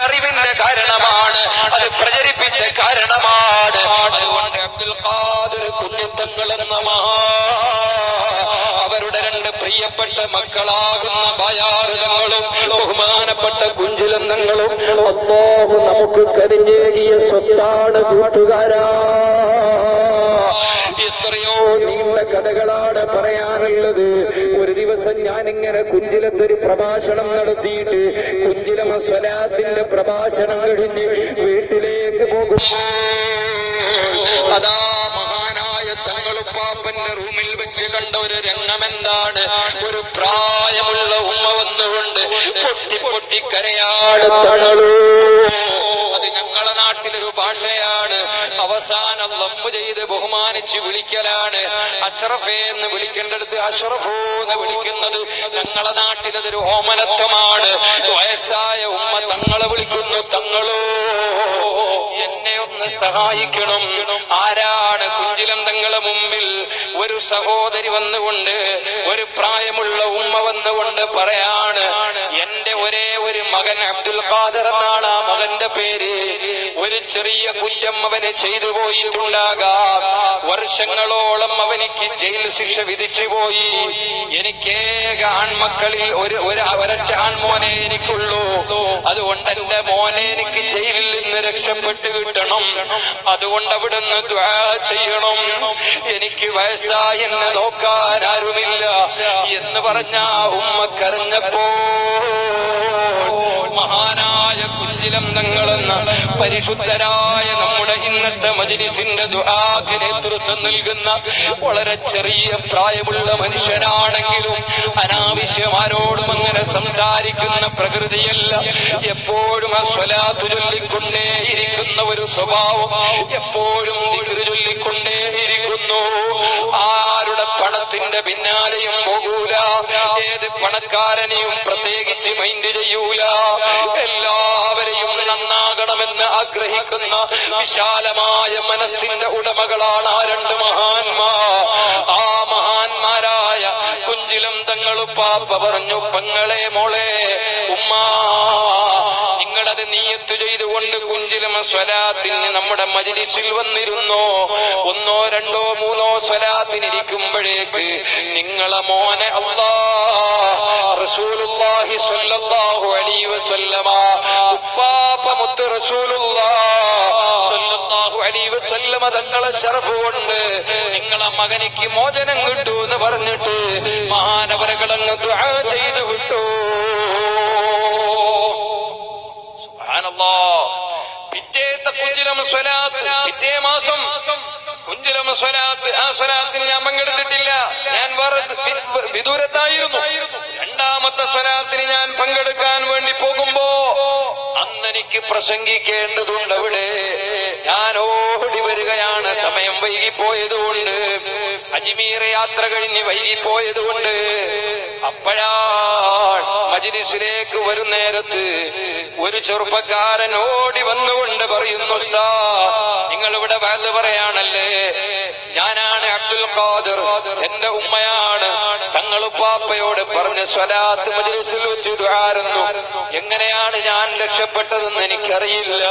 അറിവിന്റെ കാരണമാണ്, അത് പ്രചരിപ്പിച്ച കാരണമാണ്. അതുകൊണ്ട് അബ്ദുൽ ഖാദിർ കുഞ്ഞിത്തങ്ങൾ എന്ന അവരുടെ രണ്ട് പ്രിയപ്പെട്ട മക്കളാകുന്ന ബയാറുതങ്ങളും ബഹുമാനപ്പെട്ട കുഞ്ചിലന്തങ്ങളും അല്ലാഹു നമുക്ക് കരിഞ്ഞേകിയ സ്വത്താണ് കൂട്ടുകാരാ. എത്രയോ നീണ്ട കഥകളാണ് പറയാനുള്ളത്. ഒരു ദിവസം ഞാനിങ്ങനെ കുഞ്ചിലത്തൊരു പ്രഭാഷണം നടത്തിയിട്ട് കുഞ്ചിലം സ്വലാത്തിന്റെ പ്രഭാഷണം കഴിഞ്ഞ് വീട്ടിലേക്ക് പോകുമ്പോ അതാ മഹാനായ തങ്ങളുപ്പാപ്പന്റെ റൂമിൽ വെച്ച് കണ്ട ഒരു രംഗം എന്താണ്? ഒരു പ്രായമുള്ള ഉമ്മ വന്നുകൊണ്ട് പൊട്ടി പൊട്ടി കരയാണ്. തങ്ങളൂ, അത് ഞങ്ങളെ നാട്ടിലൊരു ഭാഷയാണ്. അവസാനം ലംബ് ചെയ്ത് ബഹുമാനിച്ച് വിളിക്കലാണ്. അഷ്റഫേ എന്ന് വിളിക്കേണ്ടടുത്ത് അഷ്റഫോ എന്ന് വിളിക്കുന്നത് ഞങ്ങളെ നാട്ടിലതൊരു ഓമനത്വമാണ്. വയസ്സായ ഉമ്മ തങ്ങളെ വിളിക്കുന്നു, തങ്ങളോ എന്നെ ഒന്ന് സഹായിക്കണം. ആരാണ്? കുഞ്ചിലം തങ്ങളെ മുമ്പിൽ ഒരു സഹോദരി വന്നുകൊണ്ട്, ഒരു പ്രായമുള്ള ഉമ്മ വന്നുകൊണ്ട് പറയാണ്, എന്റെ ഒരേ ഒരു മകൻ അബ്ദുൽ ഖാദർ എന്നാണ് ആ മകന്റെ പേര്. ഒരു ചെറിയ കുറ്റം അവന് ചെയ്തു പോയിട്ടുണ്ടാകാം. വർഷങ്ങളോളം അവനിക്ക് ജയിൽ ശിക്ഷ വിധിച്ചു പോയി. എനിക്കേക ആൺമക്കളിൽ ഒരൊറ്റ ആൺമോനെ എനിക്കുള്ളൂ. അതുകൊണ്ട് എന്റെ മോനെ എനിക്ക് ജയിലിൽ നിന്ന് രക്ഷപ്പെട്ടു കിട്ടണം. അതുകൊണ്ട് അവിടുന്ന് ദുആ ചെയ്യണം. എനിക്ക് വയസ്സായി എന്നെ നോക്കാൻ ആരുമില്ല എന്ന് പറഞ്ഞ ഉമ്മ കരഞ്ഞപ്പോ മഹാനായ കുഞ്ചിലം തങ്ങളെന്ന പരിശുദ്ധരായ നമ്മുടെ ഇന്നത്തെ മജ്‌ലിസിന്റെ ദുആക്ക് നേതൃത്വം നൽകുന്ന വളരെ ചെറിയ പ്രായമുള്ള മനുഷ്യനാണെങ്കിലും അനാവശ്യമാരോടും അങ്ങനെ സംസാരിക്കുന്ന പ്രകൃതിയല്ല. എപ്പോഴും സ്വലാത്ത് ചൊല്ലിക്കൊണ്ടേയിരിക്കുന്ന ഒരു സ്വഭാവം, എപ്പോഴും ദിക്ർ ചൊല്ലിക്കൊണ്ടേയിരിക്കുന്നു. ആരുടെ പണത്തിന്റെ പിന്നാലെയും പോകൂല, ഏത് പണക്കാരനെയും പ്രത്യേകിച്ച് മൈൻഡ് ചെയ്യൂല. എല്ലാവരെയും നന്നാകണമെന്ന് ആഗ്രഹിക്കുന്ന വിശാലമായ മനസ്സിന്റെ ഉടമകളാണ് ആ രണ്ട് മഹാന്മാർ. ആ മഹാന്മാരായ കുഞ്ചിലം തങ്ങളുപ്പാപ്പ പറഞ്ഞു, പെങ്ങളെ മോളെ ഉമ്മ, നിങ്ങളത് നിയ്യത്ത് ചെയ്തുകൊണ്ട് കുഞ്ചിലം സ്വലാത്തിന് നമ്മുടെ മജ്‌ലിസിൽ വന്നിരുന്നോ? ഒന്നോ രണ്ടോ മൂന്നോ സ്വലാത്തിനിരിക്കുമ്പോഴേക്ക് നിങ്ങളെ മോനെ റസൂലുള്ളാഹി സ്വല്ലല്ലാഹു അലൈഹി വസല്ലമ ഉപ്പാപ്പ മുത്ത് റസൂലുള്ളാഹി സ്വല്ലല്ലാഹു അലൈഹി വസല്ലമ തങ്ങളെ ശറഫ് കൊണ്ട് നിങ്ങളെ മകനിക്ക് മോചനം കിട്ടൂ എന്ന് പറഞ്ഞിട്ട് മഹാനവറുകളങ്ങ് ദുആ ചെയ്തു വിട്ടു. സുബ്ഹാനല്ലാഹ്. പിറ്റേത്തെ കുഞ്ചിലം സ്വലാത്ത്, പിറ്റേ മാസം കുഞ്ചിലം സ്വലാത്ത്, ആ സ്വലാത്തിന് ഞാൻ പങ്കെടുത്തിട്ടില്ല. ഞാൻ വേറെ വിദൂരത്തായിരുന്നു. രണ്ടാമത്തെ സ്വലാത്തിന് ഞാൻ പങ്കെടുക്കാൻ വേണ്ടി പോകുമ്പോ അന്നെനിക്ക് പ്രസംഗിക്കേണ്ടതുണ്ട്. അവിടെ ഞാൻ ഓടി വരികയാണ്. സമയം വൈകിപ്പോയതുകൊണ്ട്, അജ്മീർ യാത്ര കഴിഞ്ഞ് വൈകിപ്പോയതുകൊണ്ട്. അപ്പോഴാണ് മജ്‌ലിസിലേക്ക് വരും നേരത്ത് ഒരു ചെറുപ്പക്കാരൻ ഓടി വന്നുകൊണ്ട് പറയുന്നു, ഉസ്താദ് നിങ്ങൾ ഇവിടെ വഅദ് പറയാണല്ലേ? ഞാനാണ് അബ്ദുൽ ഖാദിർ, എന്റെ ഉമ്മയാണ് തങ്ങളുപ്പാപ്പയോട് പറഞ്ഞ സ്വലാത്ത് മജ്‌ലിസിൽ വെച്ച് ദുആയിരുന്നു. എങ്ങനെയാണ് ഞാൻ രക്ഷപ്പെട്ടതെന്ന് എനിക്കറിയില്ല.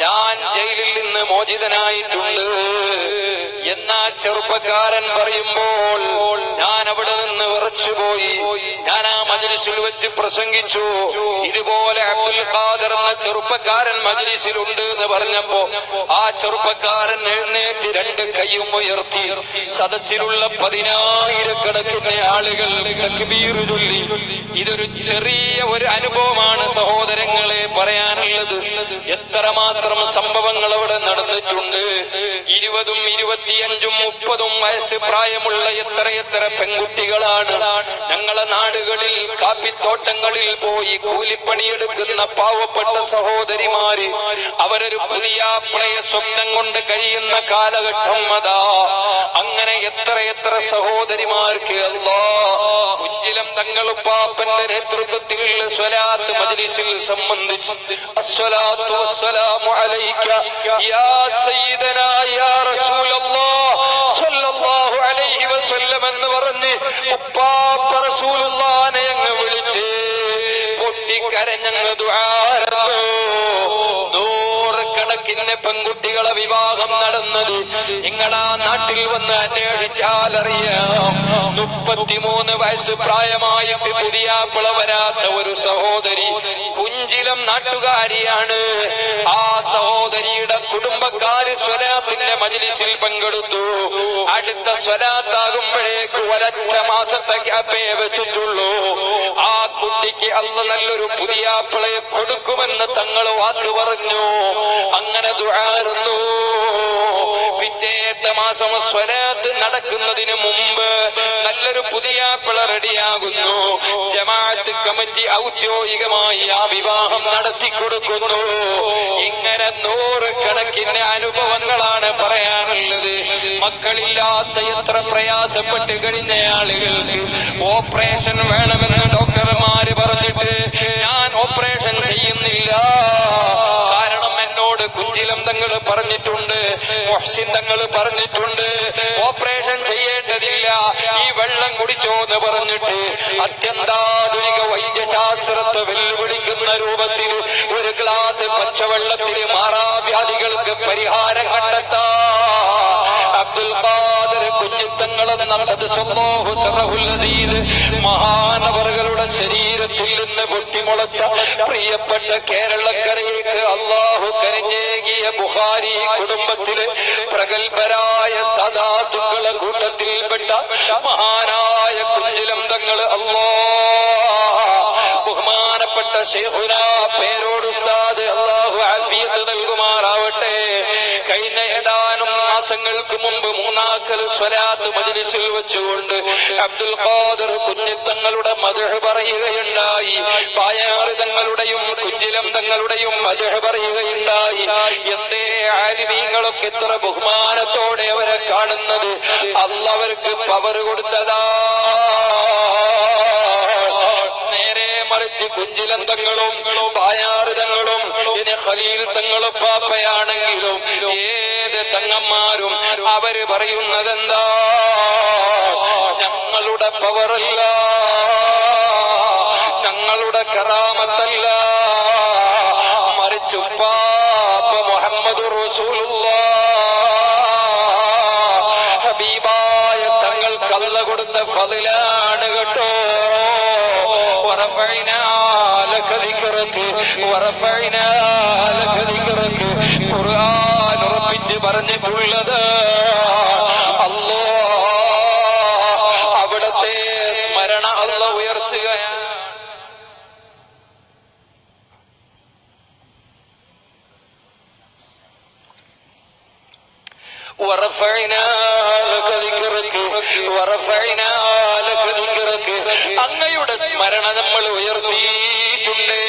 ഞാൻ ജയിലിൽ നിന്ന് മോചിതനായിട്ടുണ്ട് എന്നാ ചെറുപ്പക്കാരൻ പറയുമ്പോൾ ഞാൻ അവിടെ നിന്ന് വിറച്ചുപോയി. ഞാൻ ആ മജ്‌ലിസിൽ വെച്ച് പ്രസംഗിച്ചു. ഇതുപോലെ അബ്ദുൽ ഖാദിർ എന്ന ചെറുപ്പക്കാരൻ മജ്‌ലിസിലുണ്ട് എന്ന് പറഞ്ഞപ്പോ ആ ചെറുപ്പക്കാരൻ എഴുന്നേറ്റ് രണ്ട് കൈയും ഉയർത്തി സദസ്സിലുള്ള 10,000-കണക്കിന് ആളുകൾ തക്ബീർ ചൊല്ലി. ഇതൊരു ചെറിയ ഒരു അനുഭവമാണ് സഹോദരങ്ങളെ പറയാനുള്ളത്. എത്രമാത്രം സംഭവങ്ങൾ അവിടെ നടന്നിട്ടുണ്ട്. 20, 25, 30 വയസ്സ് പ്രായമുള്ള എത്രയെത്ര പെൺകുട്ടികളാണ് ഞങ്ങളെ നാടുകളിൽ കാപ്പിത്തോട്ടങ്ങളിൽ പോയി കൂലിപ്പണിയെടുക്കുന്ന പാവപ്പെട്ട സഹോദരിമാര്. അവരൊരു പുതിയ പ്ലയ സ്വപ്നം കൊണ്ട് കഴിയുന്ന കാലഘട്ടം അതാ. അങ്ങനെ എത്രയെത്ര സഹോദരിമാർക്ക് അല്ലാഹ് കുഞ്ചിലം തങ്ങളുപ്പാപ്പന്റെ നേതൃത്വത്തിലുള്ള സ്വലാത്ത് മജ്‌ലിസിൽ സംബന്ധിച്ച് അസ്സലാത്തു വസ്സലാമു അലൈക യാ സയ്യിദനാ യാ റസൂലല്ലാഹ് സ്വല്ലല്ലാഹു അലൈഹി വസല്ലം എന്ന് പറഞ്ഞ് ഉപ്പാപ്പ റസൂലുള്ളാഹിനെ അങ്ങ് വിളിച്ച് പൊട്ടിക്കരഞ്ഞങ്ങ് ദുആ നിങ്ങളെ വിവാഹം നടന്നത്. നിങ്ങളാ നാട്ടിൽ വന്ന് അന്വേഷിച്ചാൽ അറിയാം, 33 വയസ്സ് പ്രായമായിട്ട് പുതിയാപ്പിള വരാത്ത ഒരു സഹോദരി കുഞ്ചിലം നാട്ടുകാരിയാണ്. ആ സഹോദരിയുടെ കുടുംബക്കാര് സ്വലാത്തിന്റെ മജ്‌ലിസിൽ പങ്കെടുത്തു. അടുത്ത സ്വലാത്താകുമ്പോഴേക്ക് ഒരൊറ്റ മാസത്തെ ഗ്യാപ്പേ വെച്ചിട്ടുള്ളൂ. ആ കുട്ടിക്ക് അല്ലാഹ് നല്ലൊരു പുതിയാപ്പിളയെ കൊടുക്കുമെന്ന് തങ്ങൾ വാക്ക് പറഞ്ഞു. അങ്ങനെ ദുആയിരുന്നു. പിറ്റേത്തെ മാസം സ്വലാത്ത് നടക്കുന്നതിന് മുമ്പ് നല്ലൊരു പുതിയാപ്പിള റെഡിയാകുന്നു. ജമാഅത്ത് കമ്മിറ്റി ഔദ്യോഗികമായി ആ വിവാഹം നടത്തിക്കൊടുക്കുന്നു. ഇങ്ങനെ 100 കണക്കിന് അനുഭവങ്ങളാണ് പറയാനുള്ളത്. മക്കളില്ലാത്ത എത്ര പ്രയാസപ്പെട്ട് കഴിഞ്ഞ ആളുകൾക്ക് ഓപ്പറേഷൻ വേണമെന്ന് ഡോക്ടർമാര് പറഞ്ഞിട്ട് ഞാൻ ഓപ്പറേഷൻ ചെയ്യുന്നില്ല. കാരണം എന്നോട് കുഞ്ചിലം തങ്ങൾ പറഞ്ഞിട്ടുണ്ട്, മുഹ്സിൻ തങ്ങൾ പറഞ്ഞിട്ടുണ്ട്, ഓപ്പറേഷൻ ചെയ്യേണ്ടതില്ല, ഈ വെള്ളം കുടിച്ചോന്ന് പറഞ്ഞിട്ട് അത്യന്താധുനിക വൈദ്യശാസ്ത്രത്തെ വെല്ലുവിളിക്കുന്ന രൂപത്തിൽ ഒരു ഗ്ലാസ് പച്ചവെള്ളത്തിൽ മാറാവ്യാധികൾക്ക് പരിഹാരം കണ്ടെത്താ അബ്ദുൽ ഖാദിർ കുഞ്ഞിത്തങ്ങളെന്ന മഹാനവറുകളുടെ ശരീരത്തിൽ നിന്ന് പൊട്ടിമുളച്ച പ്രിയപ്പെട്ട കേരളക്കരയ്ക്ക് അള്ളാഹു കരഞ്ഞേകിയ ബുഖാരി കുടുംബത്തിലെ പ്രഗത്ഭരായ സദാത്തുക്കളെ കൂട്ടത്തിൽപ്പെട്ട മഹാനായ കുഞ്ഞിലം തങ്ങൾ ബഹുമാനപ്പെട്ട ശൈഖുന പേരോട് ഉസ്താദ് അല്ലാഹു ആഫിയത്ത് നൽകുമാറാവട്ടെ. കഴിഞ്ഞ ഏതാനും മാസങ്ങൾക്ക് മുമ്പ് മൂന്നാക്കൽ സ്വലാത്ത് മജ്‌ലിസിൽ വെച്ചുകൊണ്ട് അബ്ദുൽ ഖാദിർ കുഞ്ഞിത്തങ്ങളുടെ മദ്ഹ് പറയുകയുണ്ടായി. പായാറ് തങ്ങളുടെയും കുഞ്ചിലം തങ്ങളുടെയും മദ്ഹ് പറയുകയുണ്ടായി. എന്തേ ആലിമീങ്ങളൊക്കെ എത്ര ബഹുമാനത്തോടെ അവരെ കാണുന്നത്? അല്ലാഹ് അവർക്ക് പവർ കൊടുത്തതാ. മറിച്ച് കുഞ്ചിലം തങ്ങളും പായാറ് തങ്ങളും ഇനി ഖലീൽ തങ്ങളും പാപ്പയാണെങ്കിലും ഏത് തങ്ങന്മാരും അവര് പറയുന്നതെന്താ? ഞങ്ങളുടെ പവറല്ല, ഞങ്ങളുടെ കറാമത്തല്ല, മറിച്ച് പാപ്പ മുഹമ്മദുർ റസൂലുള്ളാഹ് ഹബീബായ തങ്ങൾക്ക് അല്ലാഹ് കൊടുത്ത ഫളിലാണ് കേട്ടോ. ഖുർആൻ ഉറപ്പിച്ച് പറഞ്ഞിട്ടുള്ളത് അല്ലാഹ് അവിടത്തെ സ്മരണ അല്ലാഹ് ഉയർത്തുകയാണ്. അങ്ങയുടെ സ്മരണ നമ്മൾ ഉയർത്തിയിട്ടുണ്ട്.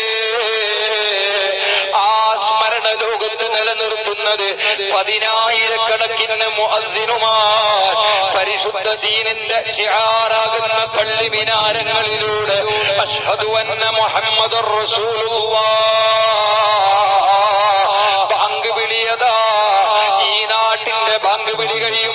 ആ സ്മരണ ലോകത്ത് നിലനിർത്തുന്നത് 10,000 മുഅദ്ദിനുമാർ പരിശുദ്ധ ദീനിന്റെ ശിആറാകുന്ന പള്ളി മിനാരങ്ങളിലൂടെ അശ്ഹദു അന്ന മുഹമ്മദുർ റസൂലുള്ളാഹ്